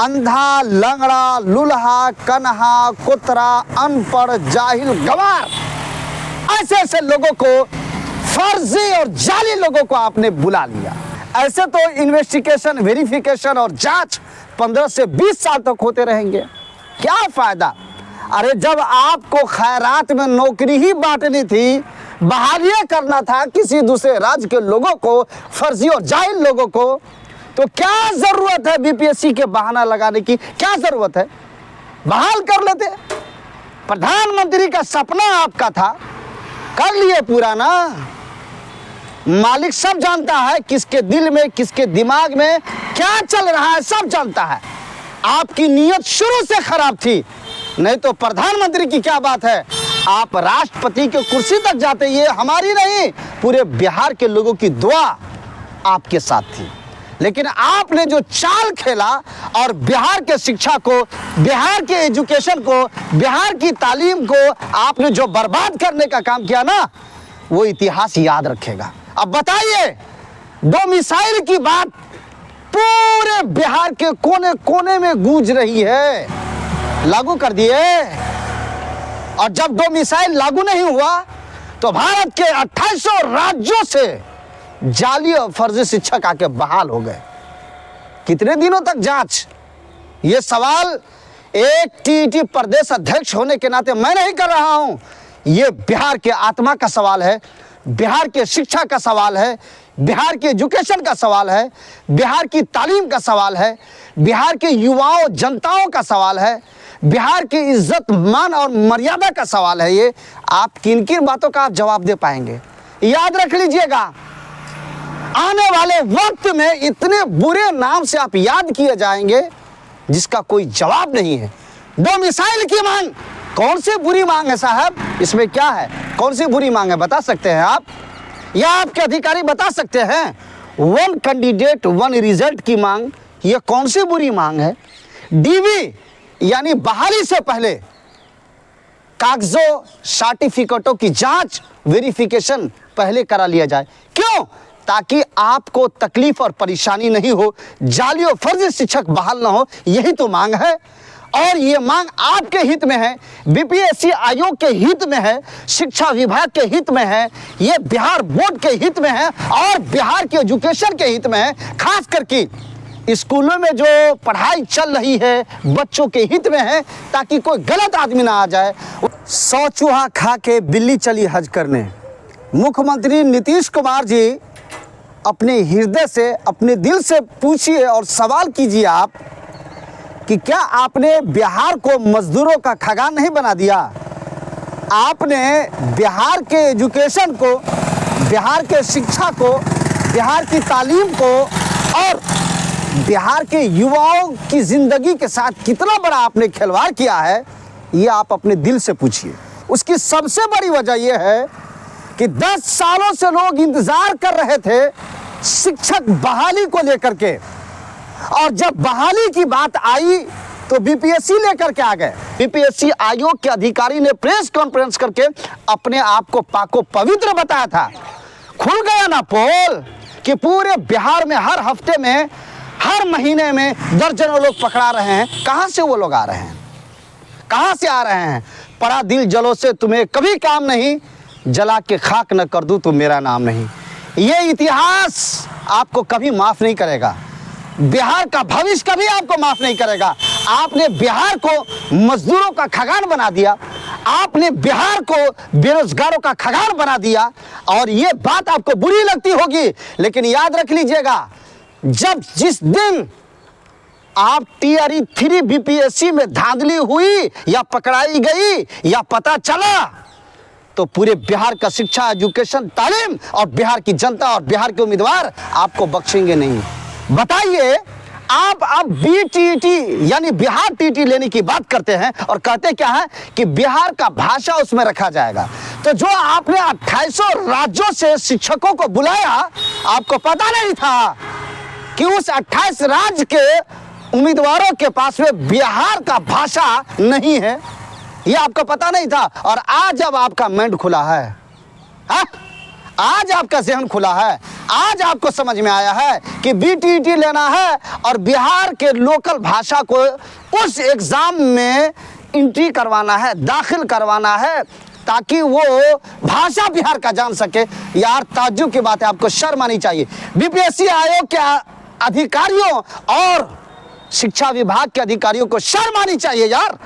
अंधा, लंगड़ा, लुल्हा, कन्हा, कुतरा, अनपढ़, जाहिल, गंवार, ऐसे ऐसे लोगों को, फर्जी और जाली लोगों को आपने बुला लिया। ऐसे तो इन्वेस्टिगेशन, वेरिफिकेशन और जांच 15 से 20 साल तक होते रहेंगे, क्या फायदा। अरे जब आपको खैरात में नौकरी ही बांटनी थी, बहालियां करना था किसी दूसरे राज्य के लोगों को, फर्जी और जाहिल लोगों को, तो क्या जरूरत है बीपीएससी के बहाना लगाने की, क्या जरूरत है। बहाल कर लेते। प्रधानमंत्री का सपना आपका था, कर लिए पूरा ना। मालिक सब जानता है किसके दिल में, किसके दिमाग में क्या चल रहा है, सब जानता है। आपकी नीयत शुरू से खराब थी, नहीं तो प्रधानमंत्री की क्या बात है, आप राष्ट्रपति की कुर्सी तक जाते। ये हमारी नहीं, पूरे बिहार के लोगों की दुआ आपके साथ थी। लेकिन आपने जो चाल खेला और बिहार के शिक्षा को, बिहार के एजुकेशन को, बिहार की तालीम को आपने जो बर्बाद करने का काम किया ना, वो इतिहास याद रखेगा। अब बताइए, डोमिसाइल की बात पूरे बिहार के कोने कोने में गूंज रही है, लागू कर दिए। और जब डोमिसाइल लागू नहीं हुआ तो भारत के 2800 राज्यों से जाली और फर्जी शिक्षक आके बहाल हो गए। कितने दिनों तक जांच? ये सवाल एक टीटी प्रदेश अध्यक्ष होने के नाते मैं नहीं कर रहा हूं, ये बिहार के आत्मा का सवाल है, बिहार के शिक्षा का सवाल है, बिहार के एजुकेशन का सवाल है, बिहार की तालीम का सवाल है, बिहार के युवाओं जनताओं का सवाल है, बिहार की इज्जत मान और मर्यादा का सवाल है। ये आप किन किन बातों का आप जवाब दे पाएंगे, याद रख लीजिएगा। आने वाले वक्त में इतने बुरे नाम से आप याद किए जाएंगे जिसका कोई जवाब नहीं है। डोमिसाइल की मांग, कौन सी बुरी मांग है साहब, इसमें क्या है, कौन सी बुरी मांग है, बता सकते हैं आप या आपके अधिकारी बता सकते हैं? 1 कैंडिडेट 1 रिजल्ट की मांग, ये कौन सी बुरी मांग है? डीवी यानी बहाली से पहले कागजों, सर्टिफिकेटों की जांच, वेरिफिकेशन पहले करा लिया जाए। क्यों? ताकि आपको तकलीफ और परेशानी नहीं हो, जाली और फर्जी शिक्षक बहाल ना हो, यही तो मांग है। और ये मांग आपके हित में है, बीपीएससी आयोग के हित में है, शिक्षा विभाग के हित में है, ये बिहार बोर्ड के हित में है और बिहार के एजुकेशन के हित में है। खास करके स्कूलों में जो पढ़ाई चल रही है बच्चों के हित में है, ताकि कोई गलत आदमी ना आ जाए। 100 चूहा खा के बिल्ली चली हज करने। मुख्यमंत्री नीतीश कुमार जी अपने हृदय से, अपने दिल से पूछिए और सवाल कीजिए आप कि क्या आपने बिहार को मजदूरों का खगान नहीं बना दिया? आपने बिहार के एजुकेशन को, बिहार के शिक्षा को, बिहार की तालीम को और बिहार के युवाओं की जिंदगी के साथ कितना बड़ा आपने खिलवाड़ किया है, ये आप अपने दिल से पूछिए। उसकी सबसे बड़ी वजह यह है कि 10 सालों से लोग इंतजार कर रहे थे शिक्षक बहाली को लेकर के, और जब बहाली की बात आई तो बीपीएससी लेकर के आ गए। बीपीएससी आयोग के अधिकारी ने प्रेस कॉन्फ्रेंस करके अपने आप को पाको पवित्र बताया था। खुल गया ना पोल कि पूरे बिहार में हर हफ्ते में, हर महीने में दर्जनों लोग पकड़ा रहे हैं। कहां से वो लोग आ रहे हैं, कहां से आ रहे हैं? पड़ा दिल जलो से तुम्हें कभी काम नहीं, जला के खाक न कर दूं तो मेरा नाम नहीं। ये इतिहास आपको कभी माफ नहीं करेगा, बिहार का भविष्य कभी आपको माफ नहीं करेगा। आपने बिहार को मजदूरों का खगान बना दिया, आपने बिहार को बेरोजगारों का खगान बना दिया, और ये बात आपको बुरी लगती होगी, लेकिन याद रख लीजिएगा, जब जिस दिन आप टीआरई 3 बीपीएससी में धांधली हुई या पकड़ाई गई या पता चला, तो पूरे बिहार का शिक्षा, एजुकेशन, तालीम और बिहार की जनता और बिहार के उम्मीदवार आपको बख्शेंगे नहीं। बताइए, आप अब बीटीटी यानी बिहार टीटी लेने की बात करते हैं और कहते क्या है कि बिहार का भाषा उसमें रखा जाएगा। तो जो आपने 2800 राज्यों से शिक्षकों को बुलाया, आपको पता नहीं था कि उस 28 राज्य के उम्मीदवारों के पास में बिहार का भाषा नहीं है, ये आपको पता नहीं था। और आज जब आपका मेंट खुला है, आज आपका ज़हन खुला है, आज आपको समझ में आया है कि बीटीईटी लेना है और बिहार के लोकल भाषा को उस एग्ज़ाम में एंट्री करवाना है, दाखिल करवाना है, ताकि वो भाषा बिहार का जान सके। यार ताज्जुब की बात है, आपको शर्म आनी चाहिए। बीपीएससी आयोग के अधिकारियों और शिक्षा विभाग के अधिकारियों को शर्म आनी चाहिए यार,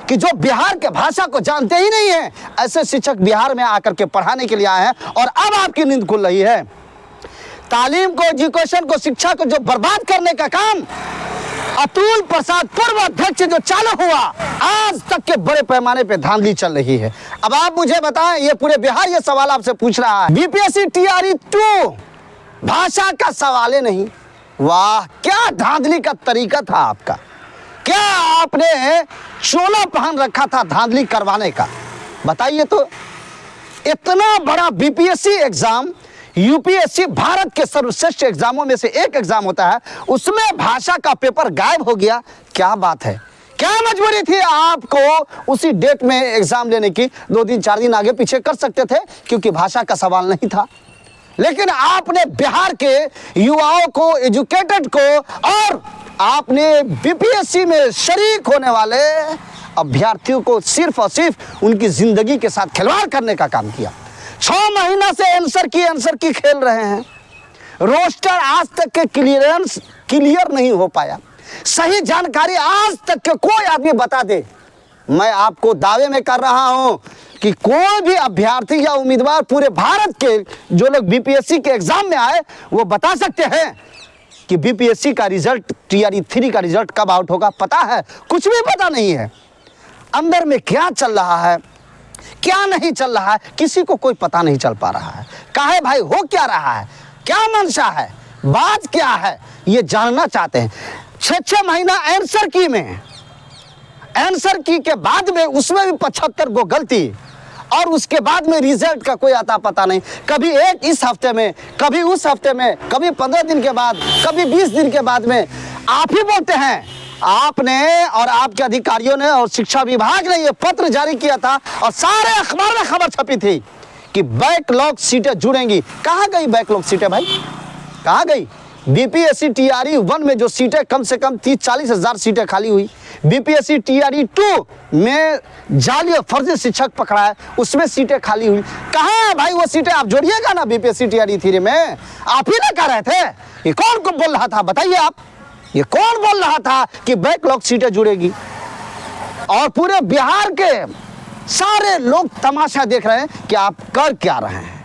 कि जो बिहार के भाषा को जानते ही नहीं है, ऐसे शिक्षक बिहार में आकर के पढ़ाने के लिए आए हैं और अब आपकी नींद खुल रही है। तालीम को, एजुकेशन को, शिक्षा को जो बर्बाद करने का काम अतुल प्रसाद पूर्व अध्यक्ष जो चालू हुआ, आज तक के बड़े पैमाने पे धांधली चल रही है। अब आप मुझे बताएं, ये पूरे बिहार ये सवाल आपसे पूछ रहा है, बीपीएससी टीआरई 2 भाषा का सवाल ही नहीं। वाह, क्या धांधली का तरीका था आपका, क्या आपने चोला पहन रखा था धांधली करवाने का, बताइए तो। इतना बड़ा बीपीएससी एग्जाम, यूपीएससी भारत के सर्वश्रेष्ठ एग्जामों में से एक एग्जाम होता है, उसमें भाषा का पेपर गायब हो गया। क्या बात है, क्या मजबूरी थी आपको उसी डेट में एग्जाम लेने की? 2 दिन 4 दिन आगे पीछे कर सकते थे, क्योंकि भाषा का सवाल नहीं था। लेकिन आपने बिहार के युवाओं को, एजुकेटेड को, और आपने बीपीएससी में शरीक होने वाले अभ्यर्थियों को सिर्फ और सिर्फ उनकी जिंदगी के साथ खिलवाड़ करने का काम किया। 6 महीना से आंसर की खेल रहे हैं। रोस्टर आज तक के क्लियर नहीं हो पाया। सही जानकारी आज तक के कोई आदमी बता दे, मैं आपको दावे में कर रहा हूं कि कोई भी अभ्यर्थी या उम्मीदवार पूरे भारत के जो लोग बीपीएससी के एग्जाम में आए, वो बता सकते हैं कि बीपीएससी का रिजल्ट, टीआरई 3 का रिजल्ट कब आउट होगा? पता है? कुछ भी पता नहीं है। अंदर में क्या चल रहा है, क्या नहीं चल रहा है, किसी को कोई पता नहीं चल पा रहा है। काहे भाई, हो क्या रहा है, क्या मंशा है, बात क्या है, ये जानना चाहते हैं। 6 महीना आंसर की में, आंसर की के बाद में उसमें भी 75 गो गलती, और उसके बाद में रिजल्ट का कोई आता पता नहीं। कभी एक इस हफ्ते में, कभी उस हफ्ते में, कभी 15 दिन के बाद, कभी 20 दिन के बाद में। आप ही बोलते हैं, आपने और आपके अधिकारियों ने और शिक्षा विभाग ने ये पत्र जारी किया था और सारे अखबार में खबर छपी थी कि बैकलॉग सीटें जुड़ेंगी। कहाँ गई बैकलॉग सीटें भाई, कहाँ गई? बीपीएससी टीआरई 1 में जो सीटें कम से कम 30-40 हज़ार सीटें खाली हुई, बीपीएससी टीआरई 2 में जाली और फर्जी शिक्षक पकड़ा है, उसमें सीटें खाली हुई। कहाँ है भाई वो सीटें? आप जोड़िएगा ना बीपीएससी टीआरई 3 में। आप ही ना कह रहे थे, ये कौन को बोल रहा था बताइए आप, ये कौन बोल रहा था कि बैकलॉग सीटें जुड़ेगी? और पूरे बिहार के सारे लोग तमाशा देख रहे हैं कि आप कर क्या रहे हैं।